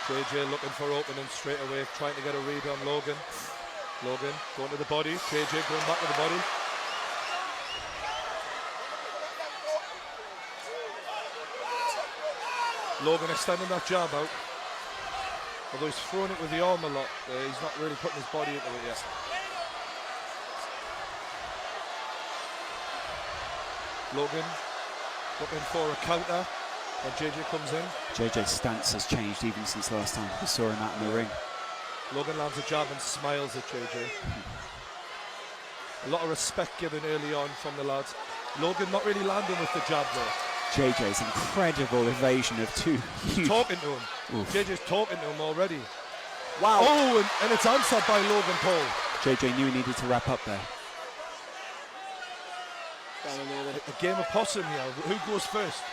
JJ looking for opening straight away, trying to get a read on Logan. Logan going to the body, JJ going back to the body. Logan extending that jab out. Although he's throwing it with the arm a lot, he's not really putting his body into it yet. Logan looking for a counter when JJ comes in. JJ's stance has changed even since last time we saw him out in the ring. Logan lands a jab and smiles at JJ. A lot of respect given early on from the lads. Logan not really landing with the jab though. JJ's incredible evasion of two huge... Talking to him. Oof. JJ's talking to him already. Wow. Oh, and it's answered by Logan Paul. JJ knew he needed to wrap up there. A game of possum here. Who goes first?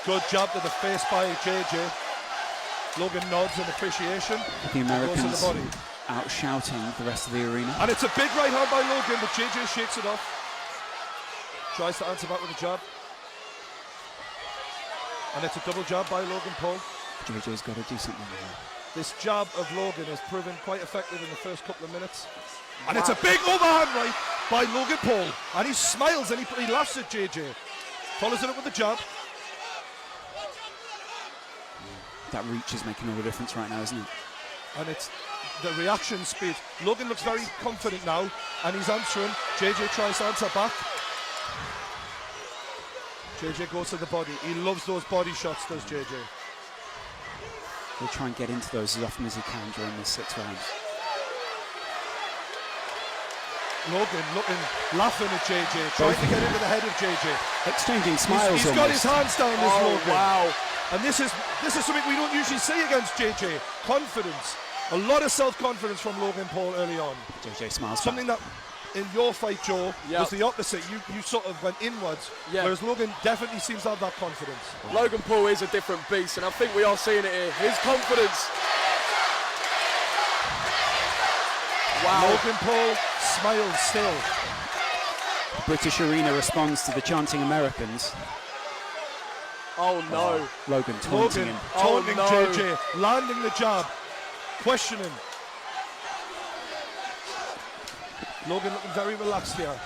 Good jab to the face by JJ. Logan nods in appreciation. The Americans goes to the body. out shouting the rest of the arena. And it's a big right hand by Logan, but JJ shakes it off. Tries to answer back with a jab. And it's a double jab by Logan Paul. JJ's got to do something here. This jab of Logan has proven quite effective in the first couple of minutes. And it's a big overhand right by Logan Paul. And he smiles and he laughs at JJ. Follows it up with the jab. That reach is making all the difference right now, isn't it? And it's the reaction speed. Logan looks very confident now, and he's answering. JJ tries to answer back. JJ goes to the body. He loves those body shots, does JJ. He'll try and get into those as often as he can during the 6 rounds. Logan looking, laughing at JJ, trying to get into the head of JJ. Exchanging smiles. He's got his hands down this Logan. Wow. And this is something we don't usually see against JJ. Confidence. A lot of self-confidence from Logan Paul early on. JJ smiles. Something that in your fight, Joe, was the opposite. You sort of went inwards, whereas Logan definitely seems to have that confidence. Wow. Logan Paul is a different beast, and I think we are seeing it here. His confidence. Wow. Logan Paul smiles still. The British arena responds to the chanting Americans. Oh no. Logan taunting him. Taunting no. JJ, landing the jab, questioning. Logan looking very relaxed here,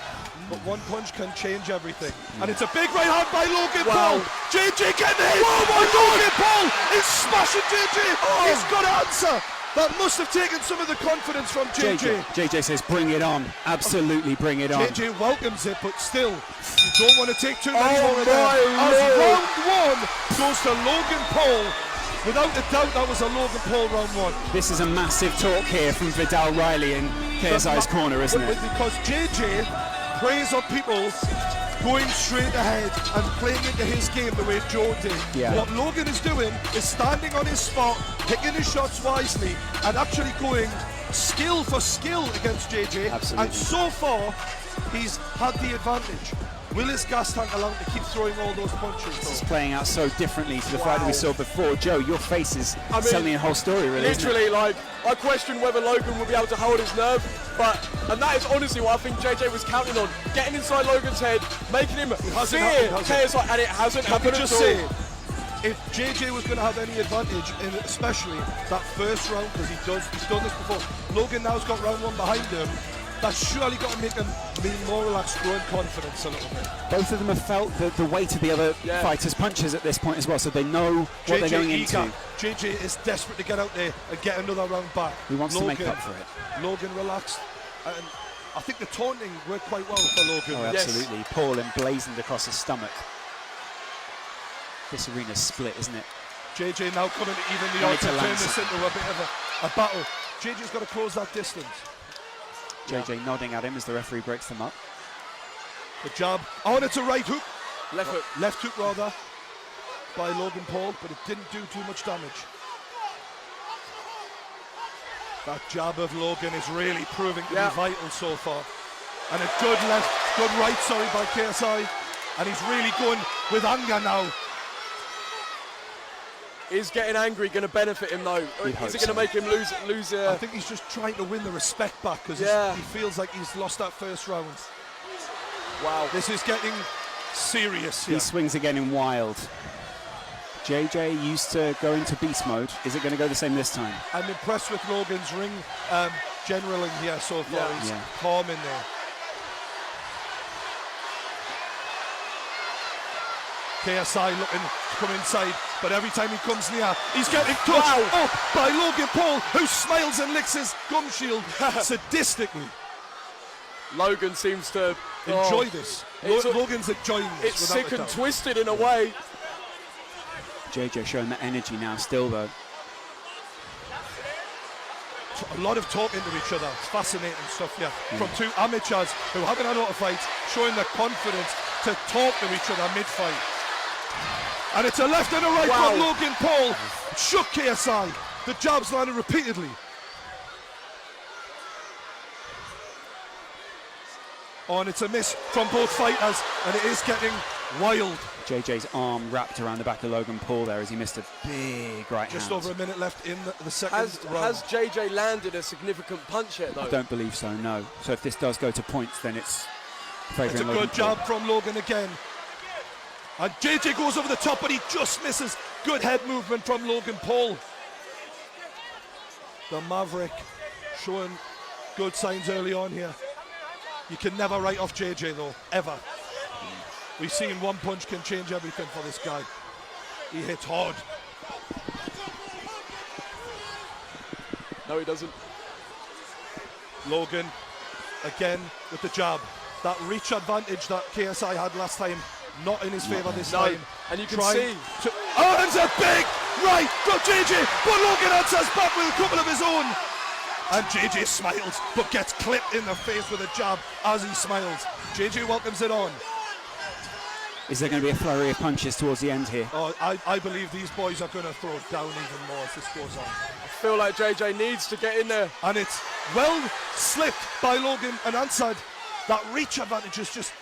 but one punch can change everything. And it's a big right hand by Logan Paul. JJ getting hit. Logan Paul is smashing JJ. He's got to answer. That must have taken some of the confidence from JJ. JJ says, bring it on. Absolutely bring it on. JJ welcomes it, but still, you don't want to take too many more of my that. As Lord. round 1 goes to Logan Paul. Without a doubt, that was a Logan Paul round 1. This is a massive talk here from Vidal Riley in KSI's corner, isn't it? Because JJ preys on people going straight ahead and playing into his game the way Joe did. Yeah. What Logan is doing is standing on his spot, picking his shots wisely, and actually going skill for skill against JJ. Absolutely. And so far, he's had the advantage. Will his gas tank allow him to keep throwing all those punches? This is playing out so differently to the fight that we saw before. Joe, your face is telling a whole story, really. Literally, like, I question whether Logan will be able to hold his nerve, and that is honestly what I think JJ was counting on. Getting inside Logan's head, making him fear KSI, and it hasn't happened at all. If JJ was going to have any advantage, in especially that first round, because he's done this before, Logan now's got round 1 behind him. That's surely got to make him be more relaxed, growing confidence a little bit. Both of them have felt the weight of the other fighters' punches at this point as well, so they know what they're going into. JJ is desperate to get out there and get another round back. He wants to make up for it. Logan relaxed, and I think the taunting worked quite well for Logan. Oh, absolutely. Yes. Paul emblazoned across his stomach. This arena's split, isn't it? JJ now coming to even the odds and turn this into a bit of a battle. JJ's got to close that distance. JJ nodding at him as the referee breaks them up. The jab. Oh, and it's a right hook. Left hook. Left hook, rather, by Logan Paul, but it didn't do too much damage. That jab of Logan is really proving to be vital so far. And a good right, by KSI. And he's really going with anger now. Is getting angry going to benefit him though? Is it going to make him lose? I think he's just trying to win the respect back because he feels like he's lost that first round. Wow. This is getting serious here. He swings again in wild. JJ used to go into beast mode. Is it going to go the same this time? I'm impressed with Logan's ring generaling here so far. Yeah. He's calm in there. KSI looking to come inside, but every time he comes near, he's getting touched up by Logan Paul, who smiles and licks his gum shield sadistically. Logan seems to Enjoy this. Logan's enjoying this. It's without sick a and doubt. twisted in a way. JJ showing that energy now still, though. A lot of talking to each other. It's fascinating stuff here. From two amateurs who haven't had a lot of fights, showing the confidence to talk to each other mid-fight. And it's a left and a right from Logan Paul. Shook KSI. The jabs landed repeatedly. Oh, and it's a miss from both fighters, and it is getting wild. JJ's arm wrapped around the back of Logan Paul there as he missed a big right hand. Just over a minute left in the second round. Has JJ landed a significant punch yet, though? I don't believe so, no. So if this does go to points, then it's favouring It's a Logan good Paul. jab from Logan again. And JJ goes over the top, but he just misses. Good head movement from Logan Paul. The Maverick showing good signs early on here. You can never write off JJ though, ever. We've seen one punch can change everything for this guy. He hits hard. No, he doesn't. Logan, again with the jab. That reach advantage that KSI had last time, not in his favour this time. And you can Trying see. Oh, and a big right from JJ, but Logan answers back with a couple of his own. And JJ smiles, but gets clipped in the face with a jab as he smiles. JJ welcomes it on. Is there going to be a flurry of punches towards the end here? Oh, I believe these boys are going to throw it down even more as this goes on. I feel like JJ needs to get in there. And it's well slipped by Logan and answered. That reach advantage is just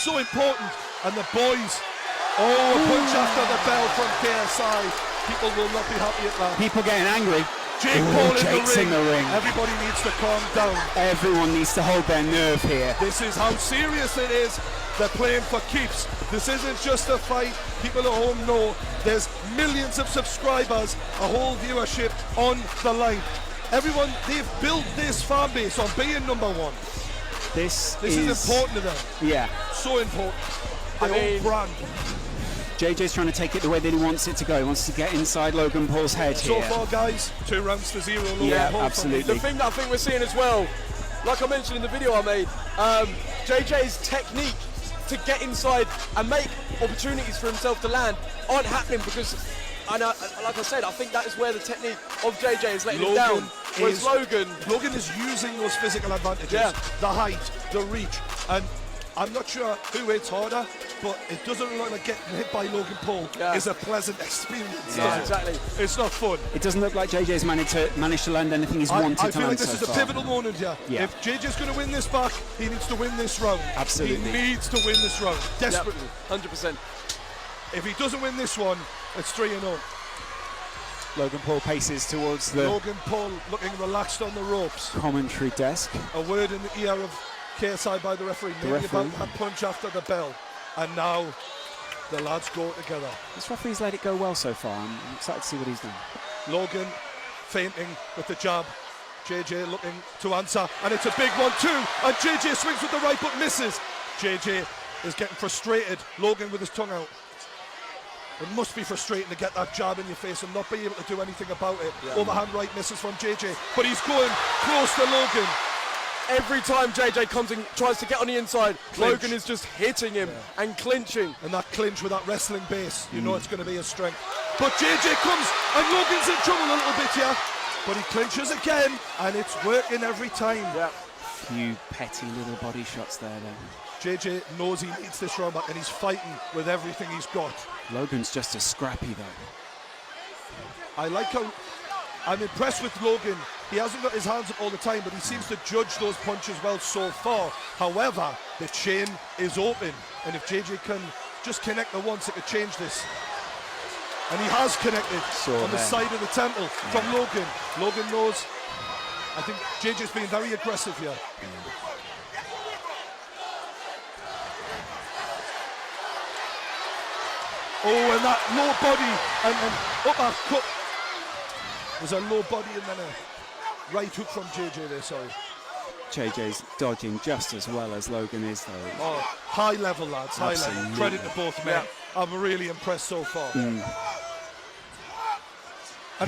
so important. And the boys, a punch after the bell from KSI. People will not be happy at that. People getting angry. Jake Paul Jake's in the ring. Everybody needs to calm down. Everyone needs to hold their nerve here. This is how serious it is. They're playing for keeps. This isn't just a fight. People at home know there's millions of subscribers, a whole viewership on the line. Everyone, they've built this fan base on being number one. This is important to them. Yeah. So important. Their own brand. JJ's trying to take it the way that he wants it to go. He wants to get inside Logan Paul's head So here. far, guys, 2 rounds to 0. Logan Paul absolutely. The thing that I think we're seeing as well, like I mentioned in the video I made, JJ's technique to get inside and make opportunities for himself to land aren't happening because, like I said, I think that is where the technique of JJ is letting him down. Whereas Logan is using those physical advantages, the height, the reach, and I'm not sure who hits harder, but it doesn't look like getting hit by Logan Paul is a pleasant experience. Yeah, exactly. It's not fun. It doesn't look like JJ's managed to land anything he's wanted to land. I feel like this so is a far. pivotal moment here. Yeah. If JJ's going to win this back, he needs to win this round. Absolutely. He needs to win this round, desperately. 100%. If he doesn't win this one, it's 3-0. Logan Paul paces towards the Logan Paul looking relaxed on the ropes. commentary desk. A word in the ear of KSI by the referee, maybe about that punch after the bell. And now the lads go together. This referee's let it go well so far. I'm excited to see what he's done. Logan feinting with the jab. JJ looking to answer, and it's a big 1-2, and JJ swings with the right but misses. JJ is getting frustrated. Logan with his tongue out. It must be frustrating to get that jab in your face and not be able to do anything about it. Overhand right misses from JJ, but he's going close to Logan. Every time JJ comes and tries to get on the inside, Logan is just hitting him and clinching. And that clinch with that wrestling base, you know it's going to be a strength. But JJ comes, and Logan's in trouble a little bit here. But he clinches again, and it's working every time. Yeah. Few petty little body shots there then. JJ knows he needs this round back, and he's fighting with everything he's got. Logan's just as scrappy though. I like how I'm impressed with Logan. He hasn't got his hands up all the time, but he seems to judge those punches well so far. However, the chain is open, and if JJ can just connect the once, it could change this. And he has connected on the side of the temple from Logan. Logan knows. I think JJ's been very aggressive here. Oh, and that low body and uppercut. There's a low body and then a right hook from JJ there, sorry. JJ's dodging just as well as Logan is, though. Oh, high level, lads, high Absolutely. level. Credit to both men. I'm really impressed so far. And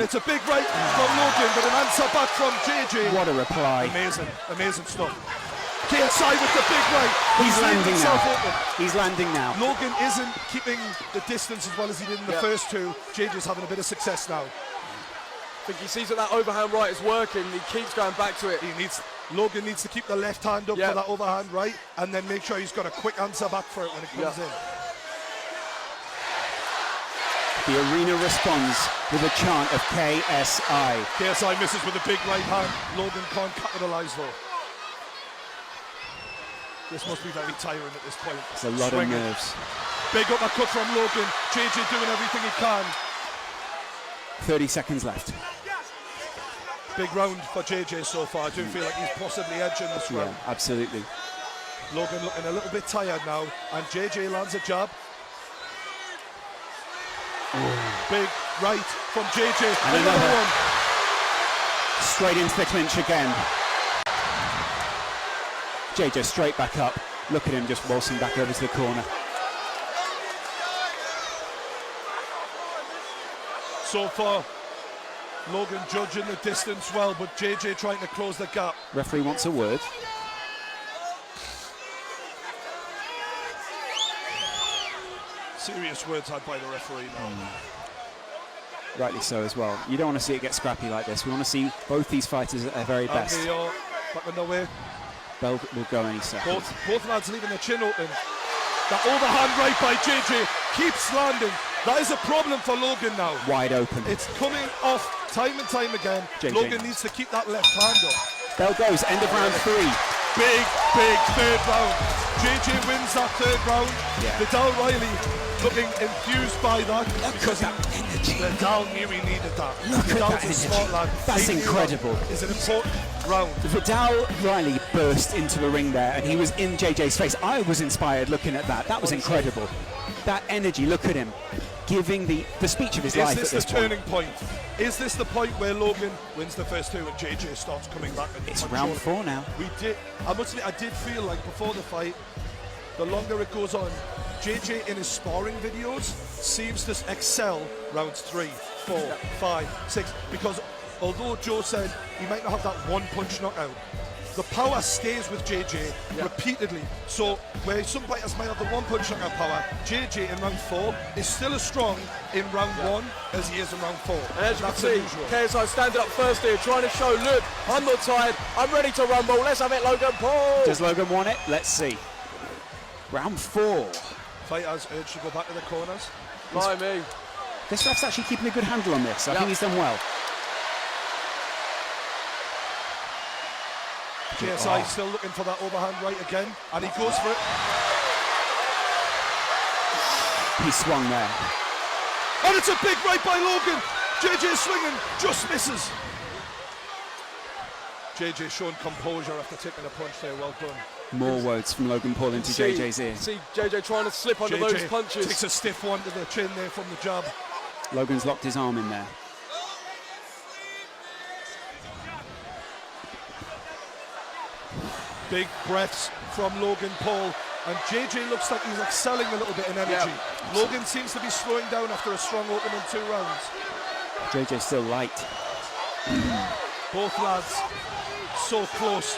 it's a big right from Logan, but an answer back from JJ. What a reply. Amazing, amazing stuff. KSI with the big right. He's landing himself now. open. He's landing now. Logan isn't keeping the distance as well as he did in the first two. JJ's having a bit of success now. I think he sees that overhand right is working. He keeps going back to it. Logan needs to keep the left hand up for that overhand right, and then make sure he's got a quick answer back for it when it comes in. The arena responds with a chant of KSI. KSI misses with a big right hand. Logan can't capitalise though. This must be very tiring at this point. It's a lot of nerves. Big uppercut from Logan. JJ doing everything he can. 30 seconds left. Big round for JJ so far. I do feel like he's possibly edging this round. Absolutely. Logan looking a little bit tired now, and JJ lands a jab. Big right from JJ. And another one. Straight into the clinch again. JJ straight back up. Look at him just waltzing back over to the corner. So far, Logan judging the distance well, but JJ trying to close the gap. Referee wants a word. Serious words had by the referee now. Rightly so as well. You don't want to see it get scrappy like this. We want to see both these fighters at their very best. And they are back on their way. Bell will go any second. Both lads leaving their chin open. That overhand right by JJ keeps landing. That is a problem for Logan now. Wide open. It's coming off time and time again. JJ. Logan needs to keep that left hand up. Bell goes, end of round 3. Big third round. JJ wins that third round. Vidal Riley looking enthused by that because Vidal knew he needed that. Vidal's a smart lad. That's incredible. It's an important round. Vidal Riley burst into the ring there and he was in JJ's face. I was inspired looking at that. That was incredible. That energy, look at him. Giving the speech of his life at this point. Is this the turning point? Is this the point where Logan wins the first two and JJ starts coming back? It's round 4 now. I must admit, I did feel like before the fight, the longer it goes on, JJ in his sparring videos seems to excel rounds 3, 4, 5, 6, because although Joe said he might not have that one punch knockout, the power stays with JJ repeatedly. So where some fighters might have the one punch knockout power, JJ in round 4 is still as strong in round 1 as he is in round 4. And as you can see, KSI standing up first here, trying to show, look, I'm not tired, I'm ready to rumble, let's have it, Logan Paul! Does Logan want it? Let's see. Round 4. Fighters urged to go back to the corners. By me. This ref's actually keeping a good handle on this. I think he's done well. KSI still looking for that overhand right again, and he goes for it. He swung there. And it's a big right by Logan. JJ swinging, just misses. JJ showing composure after taking a punch there, well done. More words from Logan Paul into JJ's ear. See JJ trying to slip under those punches. Takes a stiff one to the chin there from the jab. Logan's locked his arm in there. Big breaths from Logan Paul, and JJ looks like he's excelling a little bit in energy. Logan seems to be slowing down after a strong opening 2 rounds. JJ's still light. Both lads so close.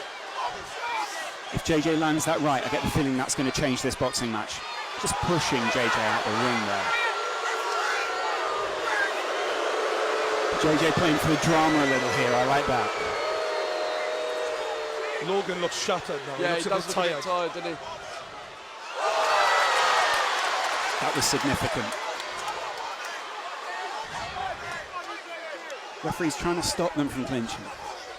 If JJ lands that right, I get the feeling that's going to change this boxing match. Just pushing JJ out the ring there. JJ playing for the drama a little here, I like that. Logan looks shattered now. Yeah, he looks he does a bit look a bit tired, doesn't he? That was significant. Referee's trying to stop them from clinching.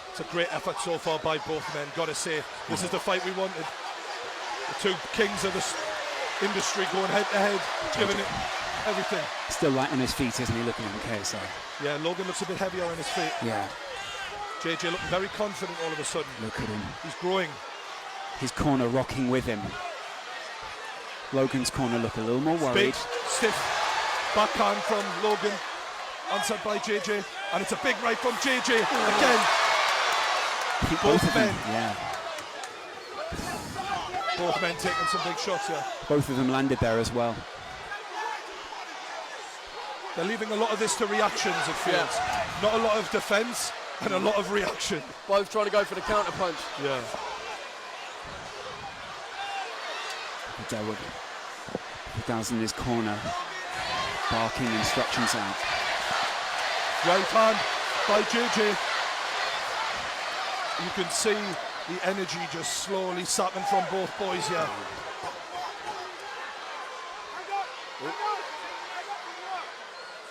It's a great effort so far by both men, gotta say. This is the fight we wanted. The 2 kings of this industry going head to head, giving it everything. Still light on his feet, isn't he, looking at KSI? Yeah, Logan looks a bit heavier on his feet. Yeah. JJ looking very confident all of a sudden. Look at him. He's growing. His corner rocking with him. Logan's corner look a little more worried. Big, stiff Backhand from Logan, answered by JJ, and it's a big right from JJ again. Both men. Yeah. Both men taking some big shots here. Both of them landed there as well. They're leaving a lot of this to reactions, it feels. Not a lot of defence and a lot of reaction. Both trying to go for the counter punch. Yeah. Vidal's in his corner, barking instructions out. Right hand by JJ. You can see the energy just slowly sapping from both boys here.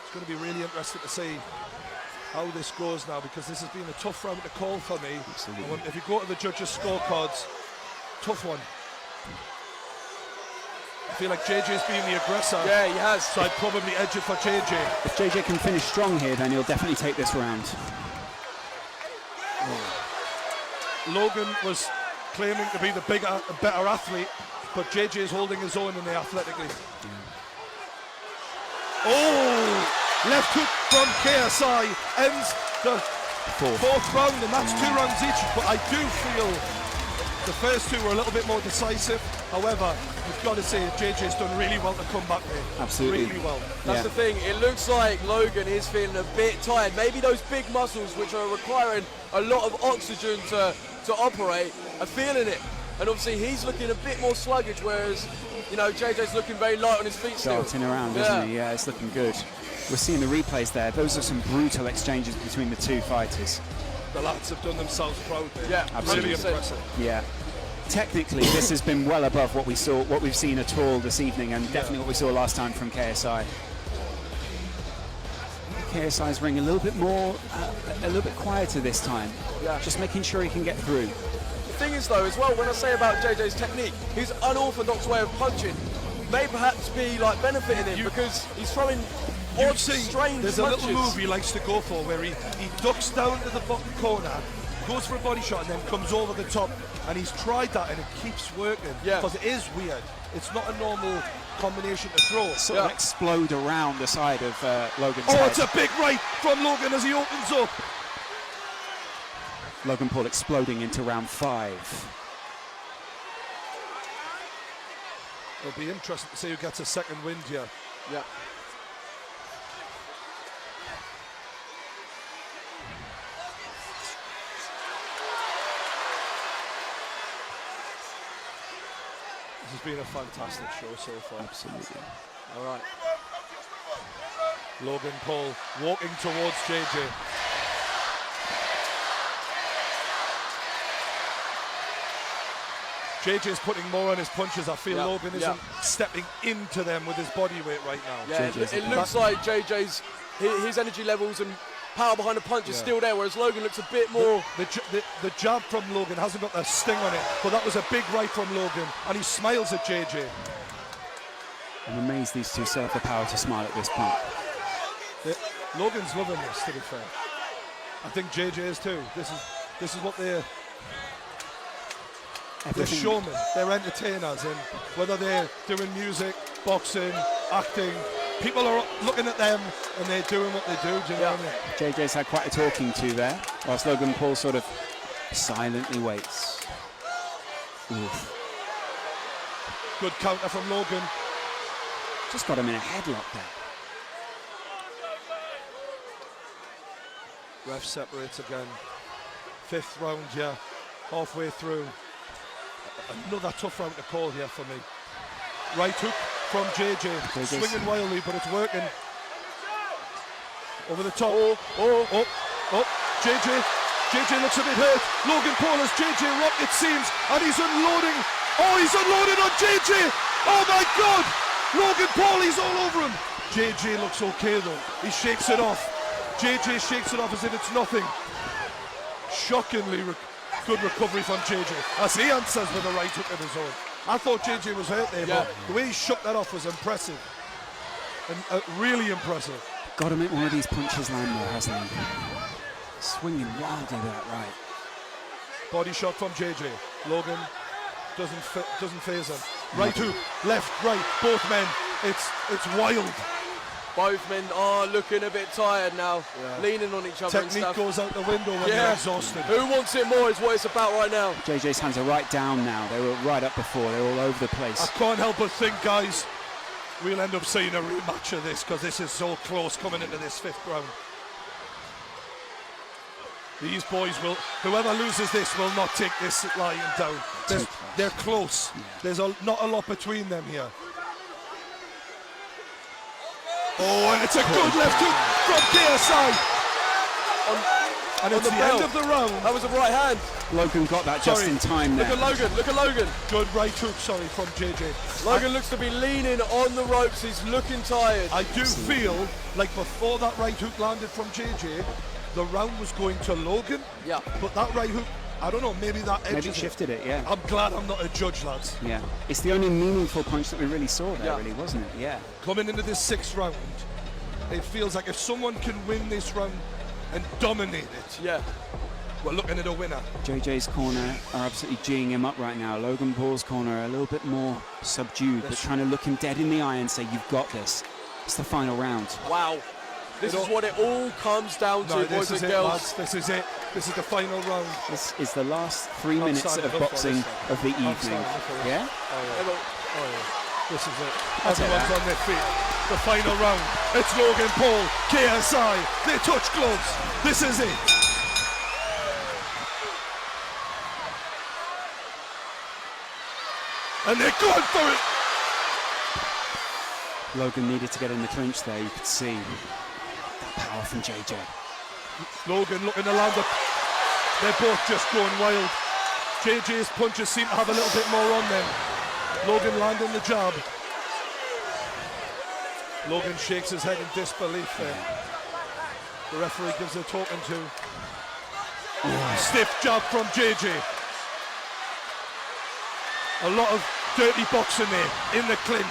It's going to be really interesting to see how this goes now, because this has been a tough round to call for me. Absolutely. If you go to the judges' scorecards, tough one. I feel like JJ's been the aggressor. Yeah, he has. So I'd probably edge it for JJ. If JJ can finish strong here, then he'll definitely take this round. Logan was claiming to be the bigger, better athlete, but JJ is holding his own in there athletically. Oh! Left hook from KSI ends the fourth round, and that's 2 rounds each. But I do feel the first 2 were a little bit more decisive. However, you've got to say JJ's done really well to come back there. Absolutely. Really well. That's the thing. It looks like Logan is feeling a bit tired. Maybe those big muscles, which are requiring a lot of oxygen to operate, are feeling it. And obviously he's looking a bit more sluggish, whereas, you know, JJ's looking very light on his feet still. Darting around, isn't he? Yeah, it's looking good. We're seeing the replays there. Those are some brutal exchanges between the 2 fighters. The lads have done themselves proud there. Yeah, really 100%. impressive. Yeah. Technically, this has been well above what we've seen at all this evening, and definitely what we saw last time from KSI. KSI's ring a little bit more, a little bit quieter this time. Yeah. Just making sure he can get through. The thing is, though, as well, when I say about JJ's technique, his unorthodox way of punching may perhaps be like benefiting him, because he's throwing odd, strange there's punches. a little move he likes to go for where he ducks down to the bottom corner, goes for a body shot, and then comes over the top. And he's tried that, and it keeps working. Yeah. Because it is weird. It's not a normal combination to throw. Sort of explode around the side of Logan's head. Oh, it's a big right from Logan as he opens up. Logan Paul exploding into round 5. It'll be interesting to see who gets a second wind here. Yeah. This has been a fantastic show so far. Absolutely. All right. Logan Paul walking towards JJ. JJ's putting more on his punches. I feel Logan isn't stepping into them with his body weight right now. Yeah, it looks like JJ's his energy levels and power behind the punch is still there, whereas Logan looks a bit more. The jab from Logan hasn't got that sting on it, but that was a big right from Logan, and he smiles at JJ. I'm amazed these two still have the power to smile at this point. Logan's loving this, to be fair. I think JJ is too. This is what they're showmen, they're entertainers, and whether they're doing music, boxing, acting, people are looking at them and they're doing what they do. Do you know what I mean? JJ's had quite a talking to there, whilst Logan Paul sort of silently waits. Oof. Good counter from Logan. Just got him in a headlock there. Ref separates again. 5th round here, halfway through. Another tough round to call here for me. Right hook from JJ, swinging wildly, but it's working. Over the top. JJ looks a bit hurt. Logan Paul has JJ rocked, it seems, and he's unloading. Oh, he's unloaded on JJ. Oh my God! Logan Paul, he's all over him. JJ looks okay though. He shakes it off. JJ shakes it off as if it's nothing. Shockingly good recovery from JJ as he answers with a right hook of his own. I thought JJ was hurt there, but the way he shook that off was impressive. And really impressive. Got to make one of these punches land there, hasn't he? Swinging wildly with that right. Body shot from JJ. Logan doesn't phase him. Right hook, left, right, both men. It's wild. Both men are looking a bit tired now, leaning on each other and Technique stuff. goes out the window when you're exhausted. Who wants it more is what it's about right now. JJ's hands are right down now. They were right up before. They were all over the place. I can't help but think, guys, we'll end up seeing a rematch of this because this is so close coming into this 5th round. These boys will, whoever loses this will not take this lying down. They're close. Yeah. There's not a lot between them here. Oh, and it's a good left hook from KSI. And it's the end of the round. That was a right hand. Logan got that just in time there. Look at Logan, look at Logan. Good right hook, sorry, from JJ. Logan looks to be leaning on the ropes. He's looking tired. I do feel like before that right hook landed from JJ, the round was going to Logan. Yeah. But that right hook, I don't know, maybe that edged Maybe shifted it, yeah. I'm glad I'm not a judge, lads. Yeah. It's the only meaningful punch that we really saw there, Yeah. really, wasn't it? Yeah. Coming into this 6th round, it feels like if someone can win this round and dominate it, Yeah. we're looking at a winner. JJ's corner are absolutely geeing him up right now. Logan Paul's corner are a little bit more subdued, but trying to look him dead in the eye and say, you've got this. It's the final round. Wow. This is what it all comes down to, boys and girls. Lads. This is it. This is the final round. This is the last 3 minutes Outside of the hook boxing for of the Outside evening. the hook for this. Yeah? Oh, yeah. This is it. I'll take Everyone's that. on their feet. The final round. It's Logan Paul, KSI. They touch gloves. This is it. And they're going for it. Logan needed to get in the clinch there, you could see. That power from JJ. Logan looking to land it. They're both just going wild. JJ's punches seem to have a little bit more on them. Logan landing the jab. Logan shakes his head in disbelief there. The referee gives a talking to. Stiff jab from JJ. A lot of dirty boxing there in the clinch.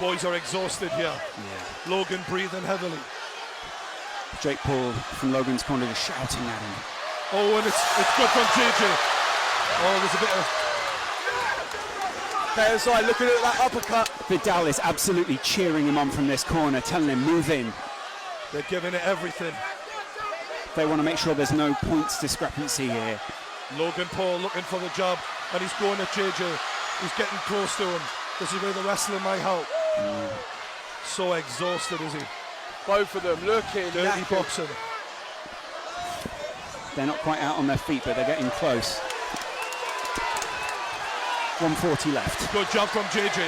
Boys are exhausted here. Yeah. Logan breathing heavily. Jake Paul from Logan's corner was shouting at him. Oh, and it's good from JJ. Oh, there's a bit of... KSI looking at that uppercut. Vidal is absolutely cheering him on from this corner, telling him, move in. They're giving it everything. They want to make sure there's no points discrepancy here. Logan Paul looking for the jab, and he's going at JJ. He's getting close to him. This is where the wrestling might help. So exhausted is he. Both of them looking Dirty knackered. boxing. They're not quite out on their feet, but they're getting close. 140 left. Good jab from JJ.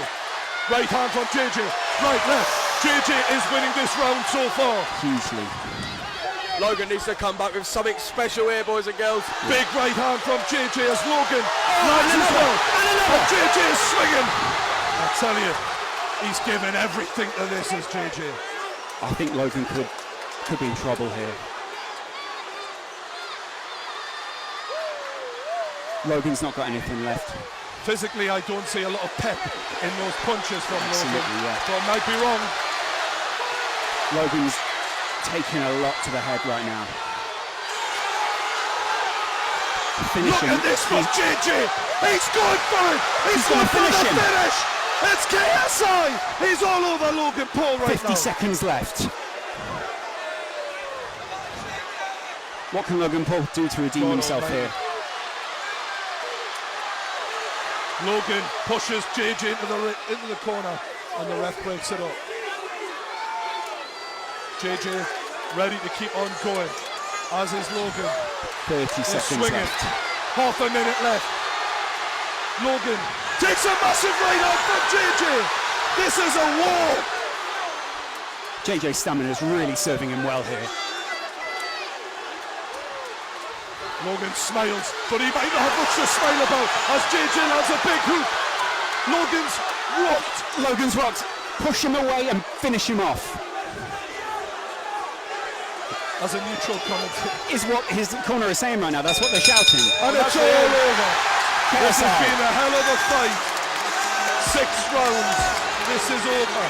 Right hand from JJ. Right, left. JJ is winning this round so far. Hugely. Logan needs to come back with something special here, boys and girls. Big right hand from JJ as Logan lands as well. And JJ is swinging. I tell you, he's giving everything to this as JJ. I think Logan could be in trouble here. Logan's not got anything left. Physically, I don't see a lot of pep in those punches from Absolutely, Logan. yeah. So I might be wrong. Logan's taking a lot to the head right now. Finishing. Look at this from JJ. He's going for it. He's gonna going for the finish him. finish. It's KSI. He's all over Logan Paul right 50 now. seconds left. What can Logan Paul do to redeem himself almighty. here? Logan pushes JJ into the corner, and the ref breaks it up. JJ ready to keep on going, as is Logan. 30 They're seconds swinging. left. Half a minute left. Logan takes a massive right hand from JJ. This is a war. JJ's stamina is really serving him well here. Logan smiles, but he might not have much to smile about as JJ lands a big hook. Logan's rocked. Logan's rocked. Push him away and finish him off. As a neutral commentator. Is what his corner is saying right now. That's what they're shouting. And it's all over. This has KSI. been a hell of a fight. 6 rounds. This is over.